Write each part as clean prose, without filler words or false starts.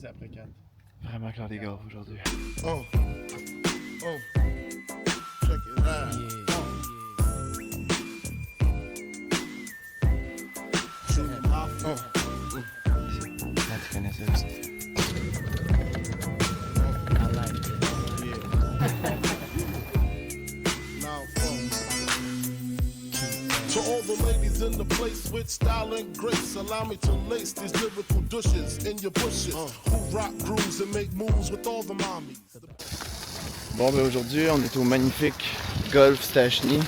C'est après 4. Vraiment clair les gars aujourd'hui. Oh, oh, check it out. Ah, tu connais ça aussi. Now, to all the ladies in the place with style and grace, allow me to lace these lyrical douches in your bushes. Who rock grooves and make moves with all the mommies. Bon ben aujourd'hui on est au magnifique Golf Stachny.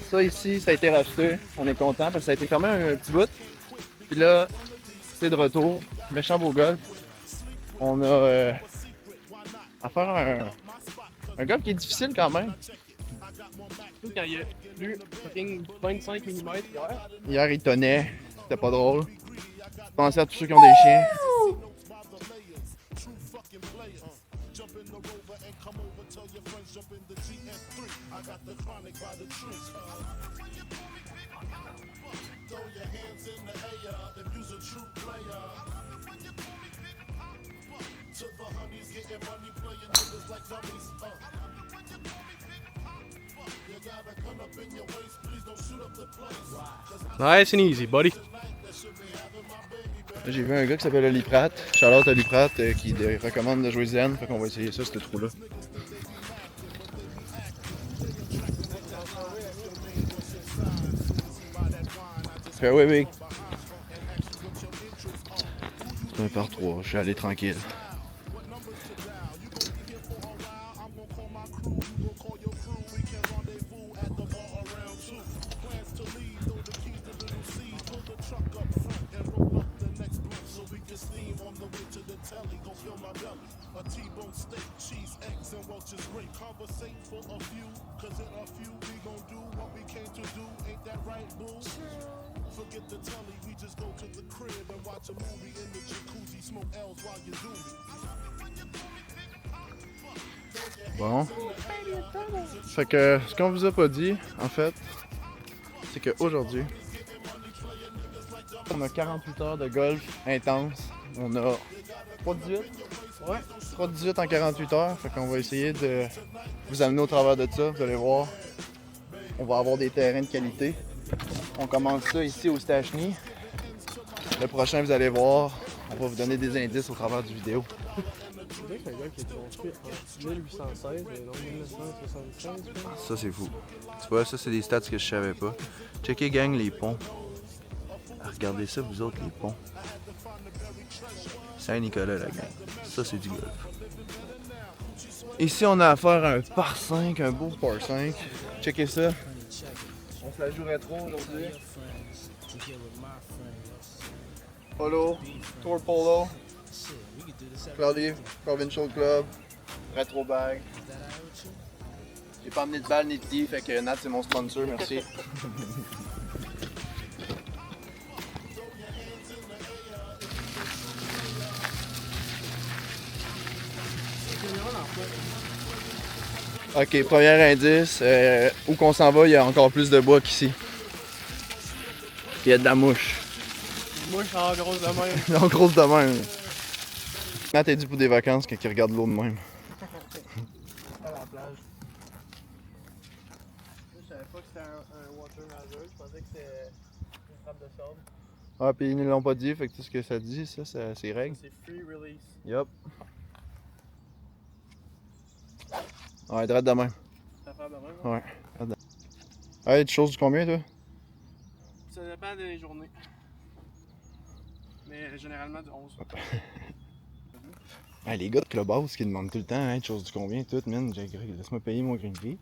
Ça ici, ça a été racheté. On est content parce que ça a été fermé un petit bout. Puis là, c'est de retour. Méchant beau golf. On a à faire un golf qui est difficile quand même. Surtout quand il y a plus fucking 25 mm hier. Hier il tonnait. C'était pas drôle. Je pensais à tous ceux qui ont des chiens. Nice and easy, buddy. J'ai vu un gars qui s'appelle Oli Pratt. Charlotte Oli Pratt qui recommande de jouer zen. Fait qu'on va essayer ça, ce trou-là. Fait oui, oui. C'est un par 3, je suis allé tranquille. Bon. Fait que ce qu'on vous a pas dit, en fait, c'est qu'aujourd'hui, on a 48 heures de golf intense. On a 3-18. Ouais, 3-18 en 48 heures. Fait qu'on va essayer de vous amener au travers de ça. Vous allez voir, on va avoir des terrains de qualité. On commence ça ici au Stachny. Le prochain, vous allez voir, on va vous donner des indices au travers du vidéo. C'est vrai qu'un gars qui est construit en 1816 et non 1975. Ça, c'est fou. Tu vois, ça, c'est des stats que je savais pas. Checkez, gang, les ponts. Regardez ça, vous autres, les ponts. Saint-Nicolas, la gang. Ça, c'est du golf. Ici, on a à faire un par 5, un beau par 5. Checkez ça. On se la joue rétro aujourd'hui. Polo, Tour Polo, Claudie, Provincial Club, Retro Bag. J'ai pas amené de balle ni de tee, fait que Nat c'est mon sponsor, merci. Ok, premier indice, où qu'on s'en va, il y a encore plus de bois qu'ici. Il y a de la mouche. Moi, je suis en grosse de même. En grosse de même. Nat est dû pour des vacances quand il regarde l'eau de même. À la plage. Je savais pas que c'était un water majeur. Je pensais que c'était une frappe de sable. Ah, puis ils ne l'ont pas dit, fait que tout ce que ça dit, ça c'est règle. C'est free release. Yup. Ouais, droite de même. Ça fait de même. Ouais, droite de même. Hey, tu choses du combien, toi? Ça dépend des journées. Mais généralement du 11. Hey, les gars de Clubhouse qui demandent tout le temps, hein, tu choses du combien, tout, man, laisse-moi payer mon green fee.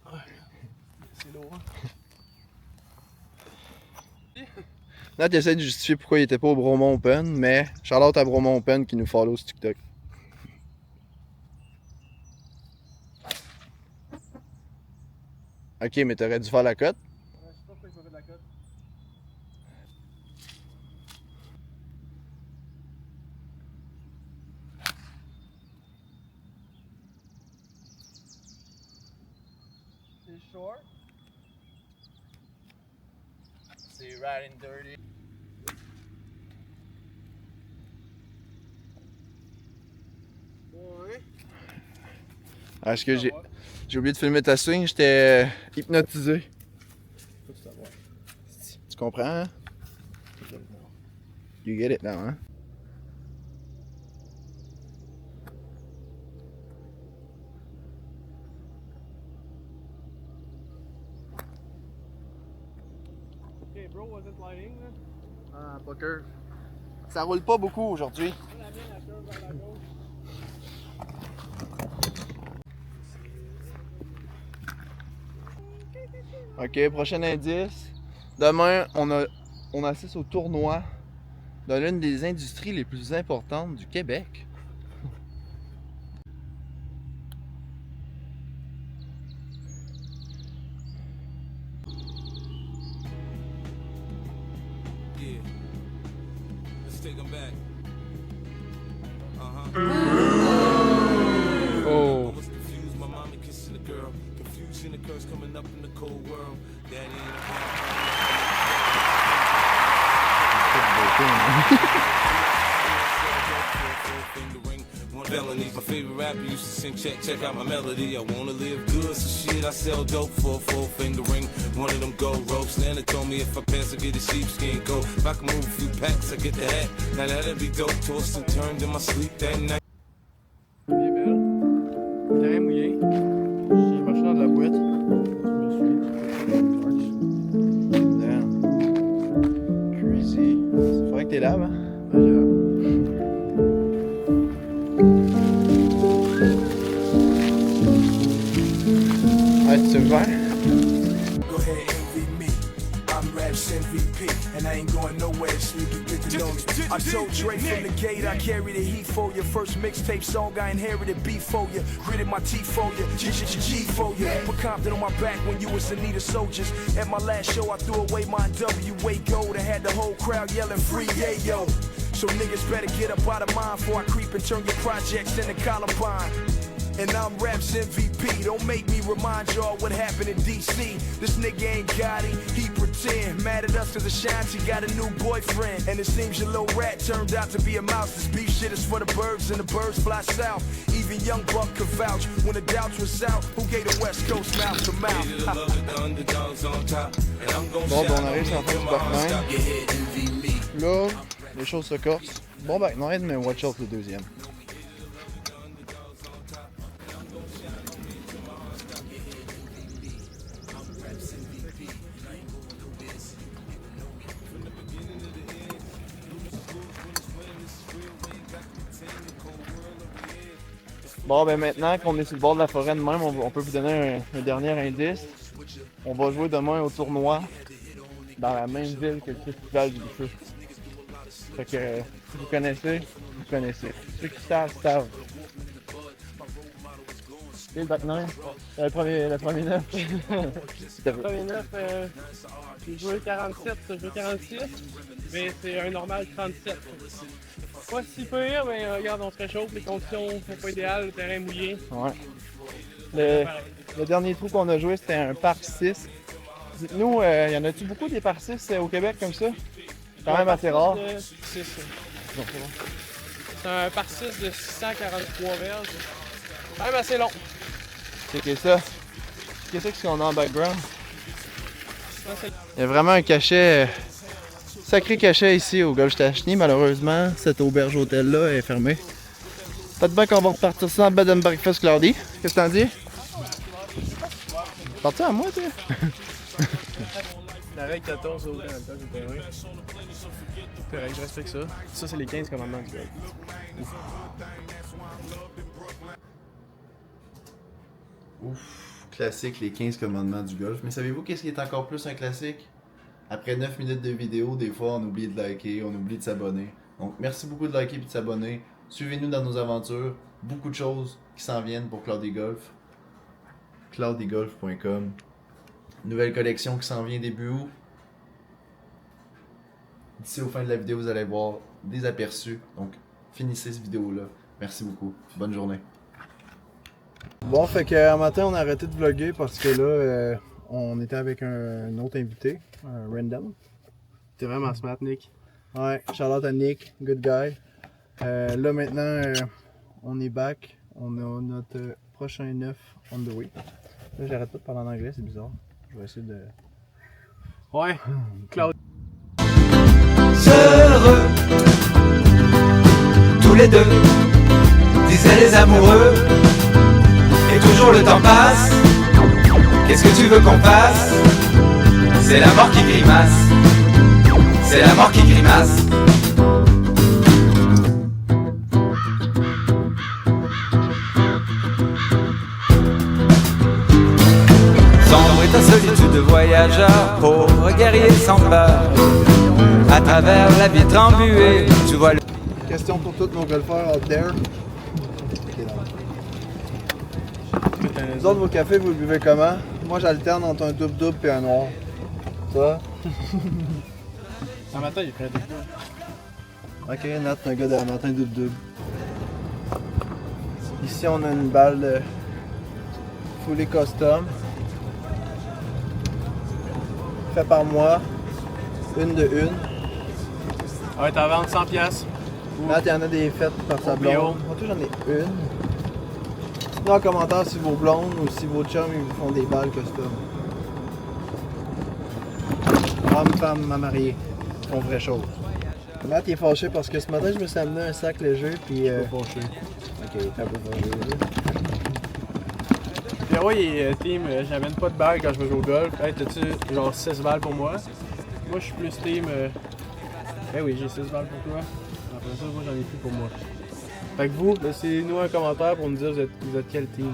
C'est lourd. Nat essaie de justifier pourquoi il était pas au Bromont Open, mais Charlotte à Bromont Open qui nous follow sur TikTok. Ok, mais t'aurais dû faire la cote. Je sais pas pourquoi il m'a fait de la cote. C'est short. C'est riding dirty. Ouais. Ah, est-ce que j'ai oublié de filmer ta swing, j'étais hypnotisé. Faut savoir. Tu comprends, hein? You get it now, hein? Ok, bro, was it lighting, là? Ah, pas curve. Ça roule pas beaucoup aujourd'hui. La mienne, la curve vers la gauche. Ok, prochain indice. Demain, on assiste au tournoi de l'une des industries les plus importantes du Québec. Yeah. Let's take them back. Oh. I was confused, my mommy kissing the girl. Confusion, the curse coming up in the cold world. Daddy felonies. My favorite rapper used to sing, check out my melody. I wanna live good, so shit, I sell dope for a 4-finger ring. One of them gold ropes. Nana told me if I pass, I get a sheepskin coat. If I can move a few packs, I get the hat. Now that'd be dope. Tossed and turned in my sleep that night. Mouillé belle. Terrain mouillé. J'ai marché dans de la boîte. Damn. Crazy. C'est vrai que t'es là, hein? Ah, tu me vois? Go ahead, envy me. I'm Raps MVP, and I ain't going nowhere. So you can get to know me. I told Dre from the gate, I carry the heat for you. First mixtape song, I inherited beef for you. Gritted my teeth for you, G for you. Put Compton on my back when you was in need of soldiers. At my last show, I threw away my WA gold and had the whole crowd yelling free yayo. So niggas better get up out of mine before I creep and turn your projects into Columbine. And I'm Raps MVP, don't make me remind y'all what happened in DC. This nigga ain't got it, he pretend. Mad at us cause Ashanti got a new boyfriend. And it seems your little rat turned out to be a mouse. This beef shit is for the birds and the birds fly south. Even Young Buck could vouch when the doubts was out. Who gave the West Coast mouth to mouth? Bon, ben on arrive sur la fin du back 9. Là, les choses se corsent. Bon back 9, mais watch out le deuxième. Bon, ben maintenant qu'on est sur le bord de la forêt de même, on peut vous donner un dernier indice. On va jouer demain au tournoi dans la même ville que le Festival du Feu. Fait que si vous connaissez, vous connaissez. Ceux qui savent, savent. C'est le bac 9? Le premier 9. Le premier 9, j'ai joué 47, j'ai joué 46, mais c'est un normal 37. Pas si pire, mais regarde, on se réchauffe, les conditions sont pas idéales, le terrain est mouillé. Ouais. Le dernier trou qu'on a joué, c'était un parc 6. Dites-nous, y en a-tu beaucoup des parcs 6 au Québec comme ça? Quand même assez rare. C'est un parc 6 de 643 verges. Quand même assez long. C'est ça. Qu'est-ce qu'on a en background? Il y a vraiment un cachet, sacré cachet ici au Golf Stachny. Malheureusement, cette auberge hôtel-là est fermée. Peut-être bien qu'on va repartir ça en bed and breakfast, Claudie. Qu'est-ce que t'en dis? Parti à moi, toi? La règle 14 au terrain. Correct, je respecte ça. Ça, c'est les 15 commandements du golf. Ouf, classique, les 15 commandements du golf. Mais savez-vous qu'est-ce qui est encore plus un classique? Après 9 minutes de vidéo, des fois, on oublie de liker, on oublie de s'abonner. Donc, merci beaucoup de liker et de s'abonner. Suivez-nous dans nos aventures. Beaucoup de choses qui s'en viennent pour Cloudy Golf. cloudygolf.com. Nouvelle collection qui s'en vient début août. D'ici au fin de la vidéo, vous allez voir des aperçus. Donc, finissez cette vidéo-là. Merci beaucoup. Bonne journée. Bon, fait qu'un matin, on a arrêté de vlogger parce que là, on était avec un autre invité, un random. T'es vraiment smart, Nick. Ouais, shout-out à Nick, good guy. Là maintenant, on est back. On a notre prochain 9 on the way. Là, j'arrête pas de parler en anglais, c'est bizarre. Je vais essayer de... Ouais, Claude. Heureux, tous les deux, disaient les amoureux. Et toujours le temps passe. Qu'est-ce que tu veux qu'on fasse? C'est la mort qui grimace. C'est la mort qui grimace. Sombre est ta solitude de voyageur, pauvre guerrier sans peur. À travers la vitre embuée, tu vois le... Question pour tous nos golfeurs out there. Vous autres, vos cafés, vous le buvez comment? Moi, j'alterne entre un double-double et un noir. Toi? Un matin, il ferait des fois. Ok, Nat, un gars d'un matin double-double. Ici, on a une balle fully custom. Fait par moi. Une de une. Ouais, t'as vendu 100$. Nat, il y en a des faites par sa blonde. Moi, tout, j'en ai une. Dites-nous en commentaire si vos blondes ou si vos chums ils vous font des balles custom. Homme, femme, ma mariée. Font vraie chose. Matt, il est fâché parce que ce matin, je me suis amené un sac léger puis... Fâché. Ok, t'es un peu fâché. Puis ouais, team, j'amène pas de balles quand je vais jouer au golf. Hey, t'as-tu genre 6 balles pour moi? Moi, je suis plus team... Eh oui, j'ai 6 balles pour toi. Après ça, moi, j'en ai plus pour moi. Fait que vous, laissez-nous un commentaire pour nous dire vous êtes quel team.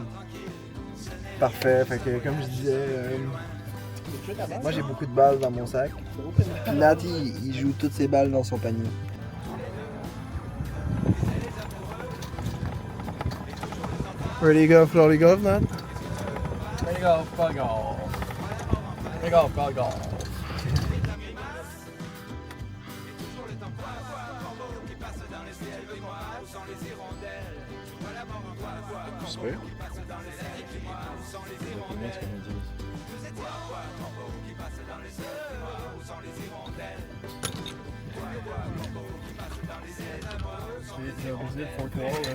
Parfait, fait que comme je disais... moi, j'ai beaucoup de balles dans mon sac. Puis Nat, il joue toutes ses balles dans son panier. Ready to go, Florida Golf, Nat? Ready go, fuck off. Ready go, fuck off. Super. C'est obligé de folklore, là.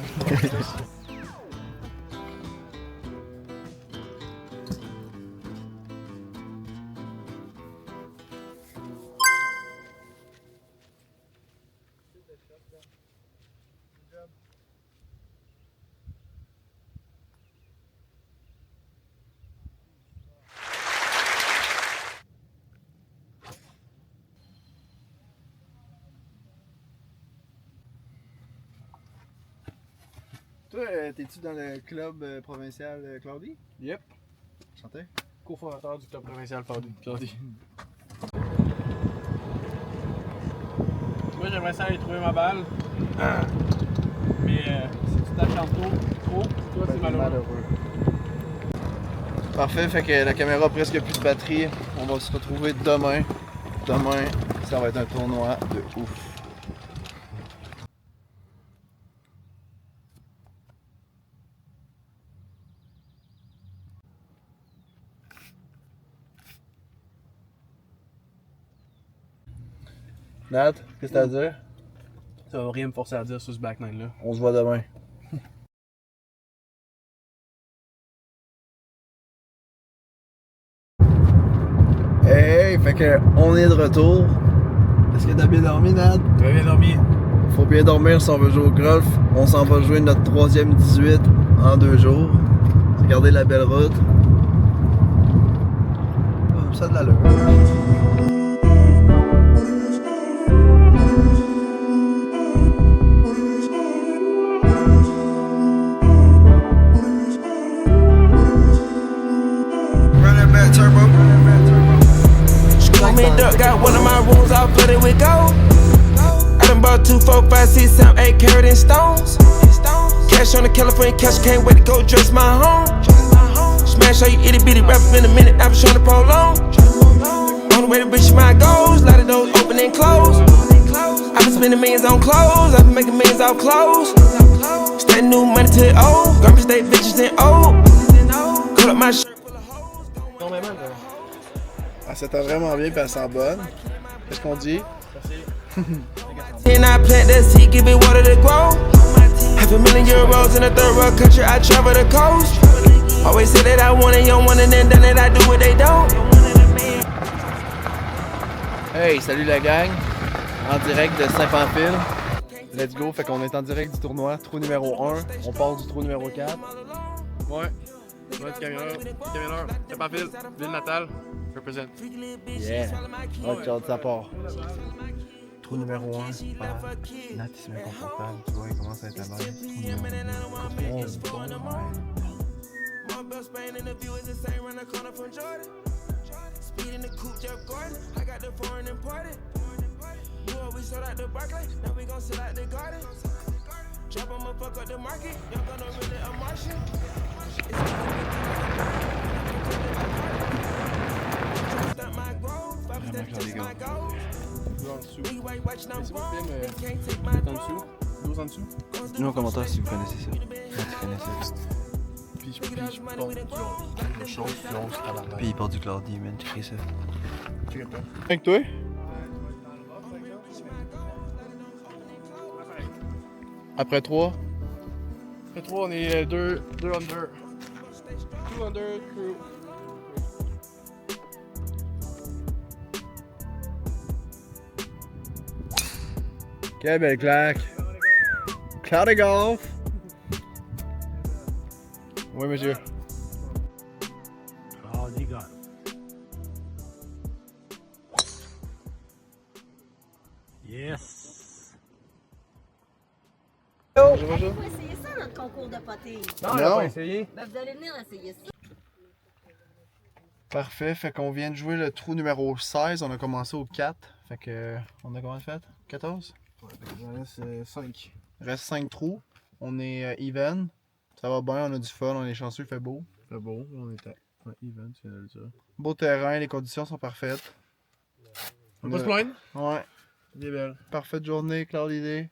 Toi, t'es-tu dans le club provincial Claudie? Yep. Chantais? Co-fondateur du club provincial Claudie. Moi, j'aimerais ça aller trouver ma balle. Mais si tu t'acharnes trop, toi, c'est malheureux. Parfait, fait que la caméra a presque plus de batterie. On va se retrouver demain. Demain, ça va être un tournoi de ouf. Nat, qu'est-ce que t'as à dire? Ça va rien me forcer à dire sur ce back nine là. On se voit demain. Hey, fait que on est de retour. Est-ce que t'as bien dormi, Nat? Très bien dormi. Faut bien dormir si on veut jouer au golf. On s'en va jouer notre 3e 18 en 2 jours. Regardez la belle route. Ça a de l'allure. Up, got one of my rooms all flooded with gold. I done bought 2, 4, 5, 6, 7, 8 carat in stones. Cash on the California cash, can't wait to go dress my home. Smash all you itty bitty rapper in a minute, I've been showing the prolong. On the way to reach my goals, lot of those open and close. I've been spending millions on clothes, I've been making millions off clothes. Spending new money to the old, garbage state bitches and old. Cut up my shirt full of hoes. Elle s'étend vraiment bien et elle sent bonne. Qu'est-ce qu'on dit? And I plant the seed, give it water to grow. €500,000 in a third world country, I travel the coast. Always say that I want it, young one, and then done it, I do what they don't. Hey, salut la gang! En direct de Saint-Pamphile. Let's go, fait qu'on est en direct du tournoi, trou numéro 1. On part du trou numéro 4. Ouais. Ouais, camionneur, Saint-Pamphile, ville natale, represent. Yeah! Ok, ça part. Trou numéro 1, Nat il se met confortable, tu vois, il commence à être à l'aise. Trou numéro 1. Speed in the coupe, Jeff Gordon. I got the foreign imported. We sold out the Barclay, now we gon' sell out the garden. Drop 'em a fuck up the market, y'all gonna really a Martian. Stop my growth, 5 steps my goals. We white watch now can't take my throne. 12 en dessous. Dis-nous en commentaire si vous connaissez ça. Tu connaissais ça. Puis je porte quelque chose, à la Puis il part du clavier, man, tu crées ça. main. Avec toi? Après 3? Après 3, on est 2 under. 2 under, crew. Quelle belle claque! Claire de golf! Oui, monsieur. Oh, les gars. Yes! Bonjour, bonjour. On va essayer ça, notre concours de potée. Non, on l'a pas essayé. Ben, vous allez venir essayer ça. Parfait, fait qu'on vient de jouer le trou numéro 16, on a commencé au 4. Fait que, on a combien de fait? 14? Ouais, il reste 5. Il reste 5 trous. On est even. Ça va bien, on a du fun, on est chanceux, il fait beau. C'est beau, on est à even, tu viens de le dire. Beau terrain, les conditions sont parfaites. On va pas se plaindre? Ouais. Il est belle. Parfaite journée, claire l'idée.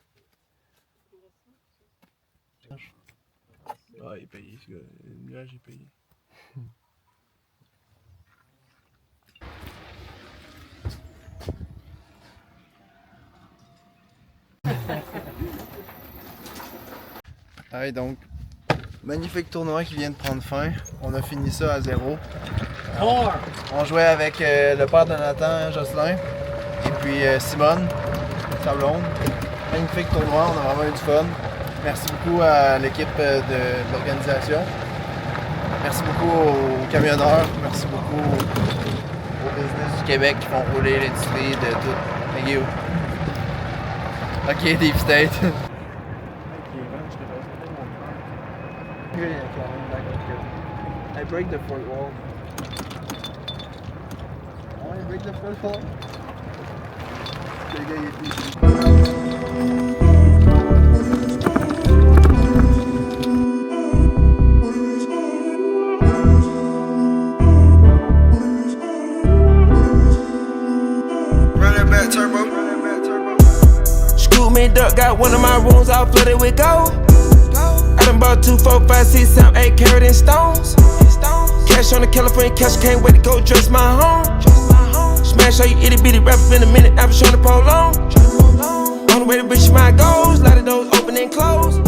Ah, il est payé, ce gars. Le nuage est payé. Allez, donc, magnifique tournoi qui vient de prendre fin. On a fini ça à 0. On jouait avec le père de Nathan, Jocelyn, et puis Simone, sa blonde. Magnifique tournoi, on a vraiment eu du fun. Merci beaucoup à l'équipe de l'organisation. Merci beaucoup aux camionneurs. Merci beaucoup aux business du Québec qui font rouler l'industrie de tout. Thank you. Ok, Deep State. I break the fourth wall. I break the fourth wall. Le gars, il est fichu. Scoop me duck, got one of my rooms all flooded with gold. I done bought 2, 4, 5, 6, 7, 8 carat in stones. Cash on the California cash, can't wait to go dress my home. Smash all you itty bitty rappers in a minute, I was trying to prolong. On the way to reach my goals, lot of those open and close.